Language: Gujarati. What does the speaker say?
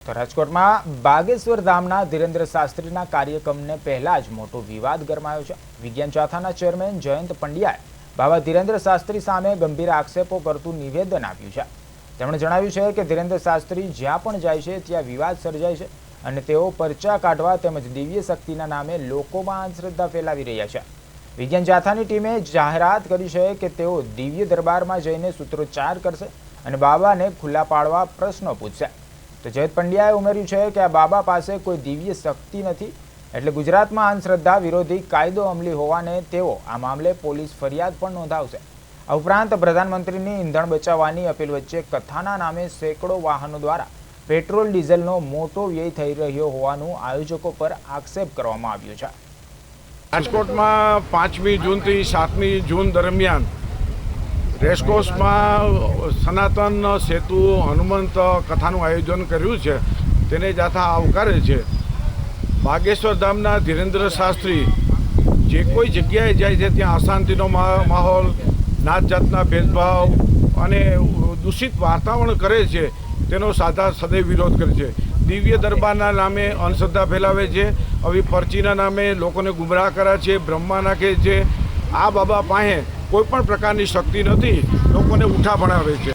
તો રાજકોટમાં બાગેશ્વર ધામના ધીરેન્દ્ર શાસ્ત્રીના કાર્યક્રમને પહેલા જ મોટો વિવાદ ગરમાયો છે। વિજ્ઞાન ચાથાના ચેરમેન જયંત પંડ્યાએ બાબા ધીરેન્દ્ર શાસ્ત્રી સામે ગંભીર આક્ષેપો કરતું નિવેદન આપ્યું છે। તેમણે જણાવ્યું છે કે ધીરેન્દ્ર શાસ્ત્રી જ્યાં પણ જાય છે ત્યાં વિવાદ સર્જાય છે અને તેઓ પરચા કાઢવા તેમજ દિવ્ય શક્તિના નામે લોકોમાં અંધશ્રદ્ધા ફેલાવી રહ્યા છે। વિજ્ઞાન ચાથાની ટીમે જાહેરાત કરી છે કે તેઓ દિવ્ય દરબારમાં જઈને સૂત્રોચ્ચાર કરશે અને બાબાને ખુલ્લા પાડવા પ્રશ્નો પૂછશે। તો જયંત પંડ્યાએ ઉમેર્યું છે કે આ બાબા પાસે કોઈ દિવ્ય શક્તિ નથી, એટલે ગુજરાતમાં અંધશ્રદ્ધા વિરોધી કાયદો અમલી હોવાને તેઓ આ મામલે પોલીસ ફરિયાદ પણ નોંધાવશે। આ ઉપરાંત પ્રધાનમંત્રીની ઈંધણ બચાવવાની અપીલ વચ્ચે કથાના નામે સેંકડો વાહનો દ્વારા પેટ્રોલ ડીઝલનો મોટો વ્યય થઈ રહ્યો હોવાનું આયોજકો પર આક્ષેપ કરવામાં આવ્યો છે। રાજકોટમાં 5મી જૂનથી 7મી જૂન દરમિયાન રેસકોર્સમાં સનાતન સેતુ હનુમંત કથાનું આયોજન કર્યું છે, તેને જાથા આવકારે છે। બાગેશ્વર ધામના ધીરેન્દ્ર શાસ્ત્રી જે કોઈ જગ્યાએ જાય છે ત્યાં અશાંતિનો માહોલ, નાત જાતના ભેદભાવ અને દૂષિત વાતાવરણ કરે છે, તેનો સદૈવ વિરોધ કરે છે। દિવ્ય દરબારના નામે અંધશ્રદ્ધા ફેલાવે છે, આવી પરચીના નામે લોકોને ગુમરાહ કરે છે, બ્રહ્મા નાખે છે। આ બાબા પાસે કોઈ પણ પ્રકારની શક્તિ નથી, લોકોને ઉઠા ભણાવે છે।